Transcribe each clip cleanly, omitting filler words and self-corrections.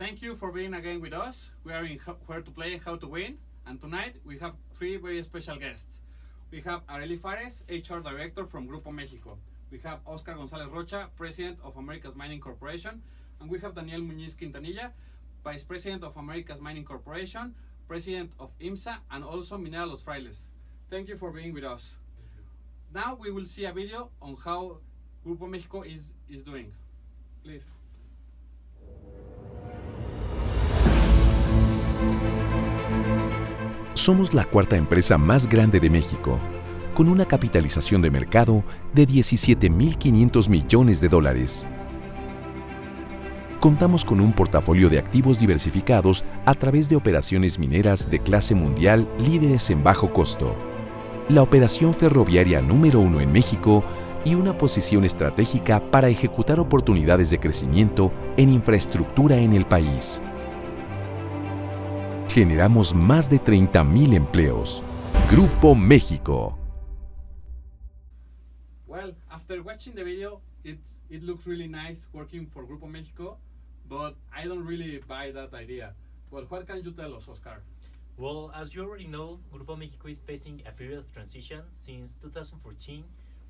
Thank you for being again with us. We are in Where to Play and How to Win, and tonight we have three very special guests. We have Arely Fares, HR Director from Grupo México. We have Oscar González Rocha, President of America's Mining Corporation, and we have Daniel Muñiz Quintanilla, Vice President of America's Mining Corporation, President of IMSA, and also Minera Los Frailes. Thank you for being with us. Now we will see a video on how Grupo México is doing. Please. Somos la cuarta empresa más grande de México, con una capitalización de mercado de $17.500 millones. Contamos con un portafolio de activos diversificados a través de operaciones mineras de clase mundial líderes en bajo costo, la operación ferroviaria número 1 en México y una posición estratégica para ejecutar oportunidades de crecimiento en infraestructura en el país. Generamos más de 30,000 empleos. Grupo México. Well, after watching the video, it looks really nice working for Grupo México, but I don't really buy that idea. Well, what can you tell us, Oscar? Well, as you already know, Grupo México is facing a period of transition. Since 2014,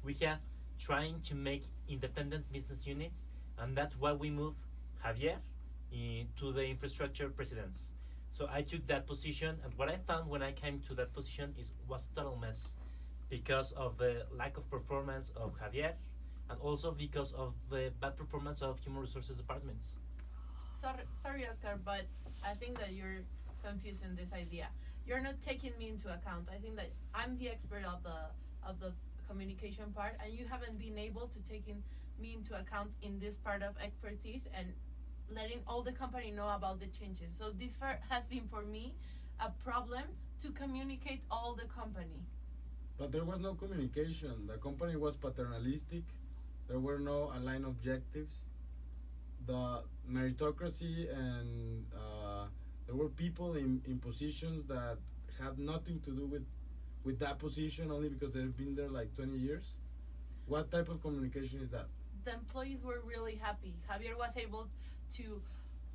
we have trying to make independent business units, and that's why we moved Javier to the infrastructure presidents. So I took that position, and what I found when I came to that position was total mess because of the lack of performance of Javier, and also because of the bad performance of human resources departments. Sorry, Oscar, but I think that you're confusing this idea. You're not taking me into account. I think that I'm the expert of the communication part, and you haven't been able to take me into account in this part of expertise and letting all the company know about the changes. So this has been for me a problem to communicate all the company. But there was no communication. The company was paternalistic. There were no aligned objectives. The meritocracy and there were people in positions that had nothing to do with that position, only because they've been there like 20 years. What type of communication is that? The employees were really happy. Javier was able to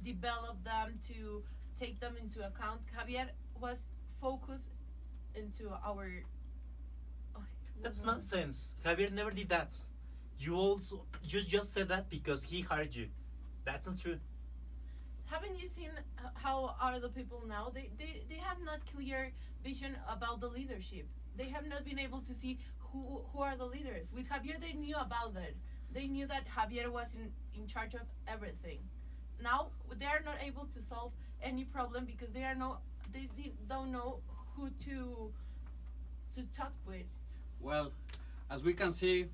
develop them, to take them into account. Javier was focused into our... That's nonsense. Javier never did that. You just said that because he hired you. That's not true. Haven't you seen how are the people now? They have not clear vision about the leadership. They have not been able to see who are the leaders. With Javier, they knew about that. They knew that Javier was in charge of everything. Now they are not able to solve any problem because they don't know who to talk with. Well, as we can see,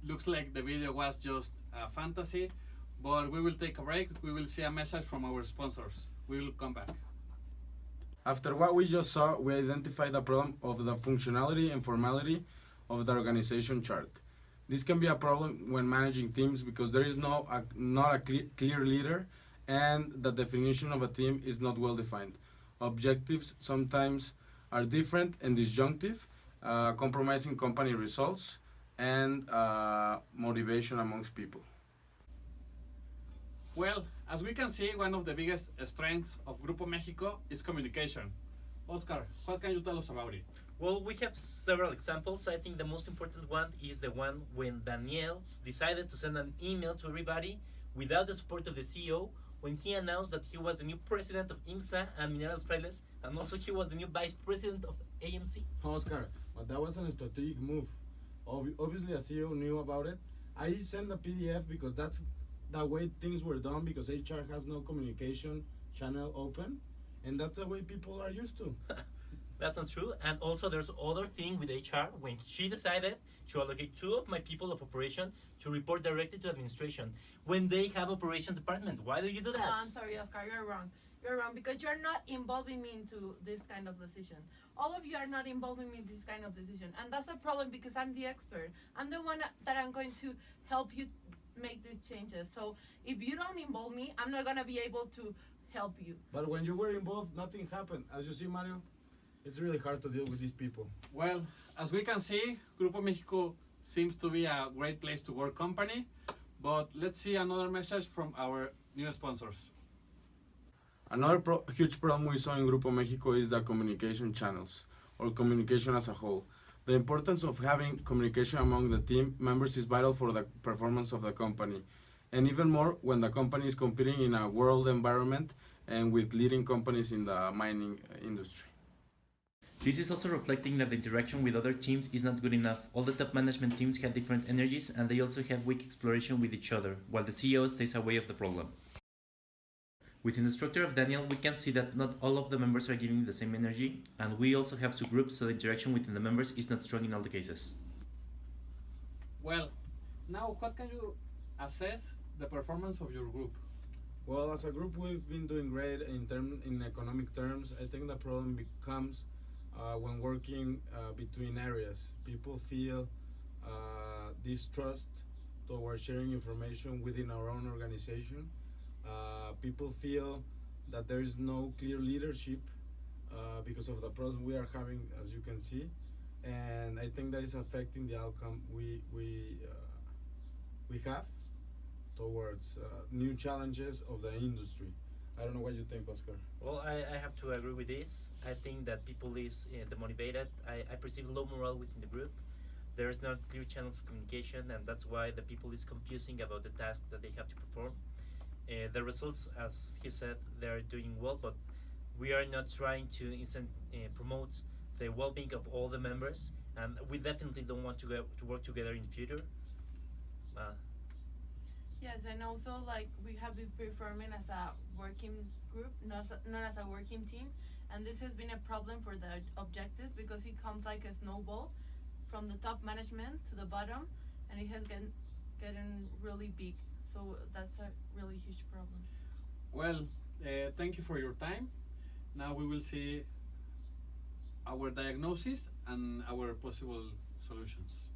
looks like the video was just a fantasy, but we will take a break. We will see a message from our sponsors. We will come back. After what we just saw, we identified the problem of the functionality and formality of the organization chart. This can be a problem when managing teams because there is not a clear leader, and the definition of a team is not well defined. Objectives sometimes are different and disjunctive, compromising company results and motivation amongst people. Well, as we can see, one of the biggest strengths of Grupo México is communication. Oscar, what can you tell us about it? Well, we have several examples. I think the most important one is the one when Daniel decided to send an email to everybody without the support of the CEO when he announced that he was the new president of IMSA and Minera Los Frailes, and also he was the new vice president of AMC. Oscar, but that wasn't a strategic move. Obviously, a CEO knew about it. I sent a PDF because that's the way things were done, because HR has no communication channel open, and that's the way people are used to. That's not true. And also there's other thing with HR when she decided to allocate 2 of my people of operation to report directly to administration when they have operations department. Why do you do that? No, I'm sorry, Oscar, you're wrong. You're wrong because you're not involving me into this kind of decision. All of you are not involving me in this kind of decision. And that's a problem because I'm the expert. I'm the one that I'm going to help you make these changes. So if you don't involve me, I'm not going to be able to help you. But when you were involved, nothing happened. As you see, Mario, it's really hard to deal with these people. Well, as we can see, Grupo México seems to be a great place to work company, but let's see another message from our new sponsors. Another huge problem we saw in Grupo Mexico is the communication channels, or communication as a whole. The importance of having communication among the team members is vital for the performance of the company, and even more when the company is competing in a world environment and with leading companies in the mining industry. This is also reflecting that the interaction with other teams is not good enough. All the top management teams have different energies and they also have weak exploration with each other, while the CEO stays away of the problem. Within the structure of Daniel, we can see that not all of the members are giving the same energy, and we also have subgroups, so the interaction within the members is not strong in all the cases. Well, now what can you assess the performance of your group? Well, as a group, we've been doing great in economic terms. I think the problem becomes when working between areas. People feel distrust towards sharing information within our own organization. People feel that there is no clear leadership because of the problem we are having, as you can see, and I think that is affecting the outcome we have towards new challenges of the industry. I don't know what you think, Oscar. Well, I have to agree with this. I think that people is demotivated. I perceive low morale within the group. There's not clear channels of communication, and that's why the people is confusing about the task that they have to perform. The results, as he said, they're doing well, but we are not trying to promote the well-being of all the members, and we definitely don't want to work together in the future. Yes, and also like we have been performing as a working group, not as a working team, and this has been a problem for the objective because it comes like a snowball from the top management to the bottom, and it has gotten really big. So that's a really huge problem. Well, thank you for your time. Now we will see our diagnosis and our possible solutions.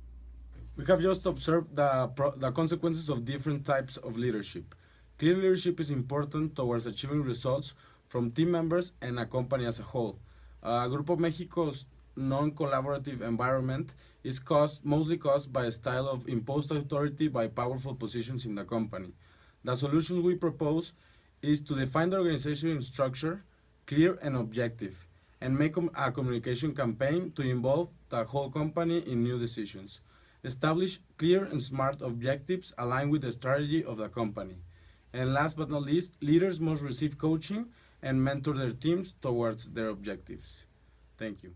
We have just observed the consequences of different types of leadership. Clear leadership is important towards achieving results from team members and a company as a whole. Grupo Mexico's non-collaborative environment is mostly caused by a style of imposed authority by powerful positions in the company. The solution we propose is to define the organization structure, clear and objective, and make a communication campaign to involve the whole company in new decisions. Establish clear and smart objectives aligned with the strategy of the company. And last but not least, leaders must receive coaching and mentor their teams towards their objectives. Thank you.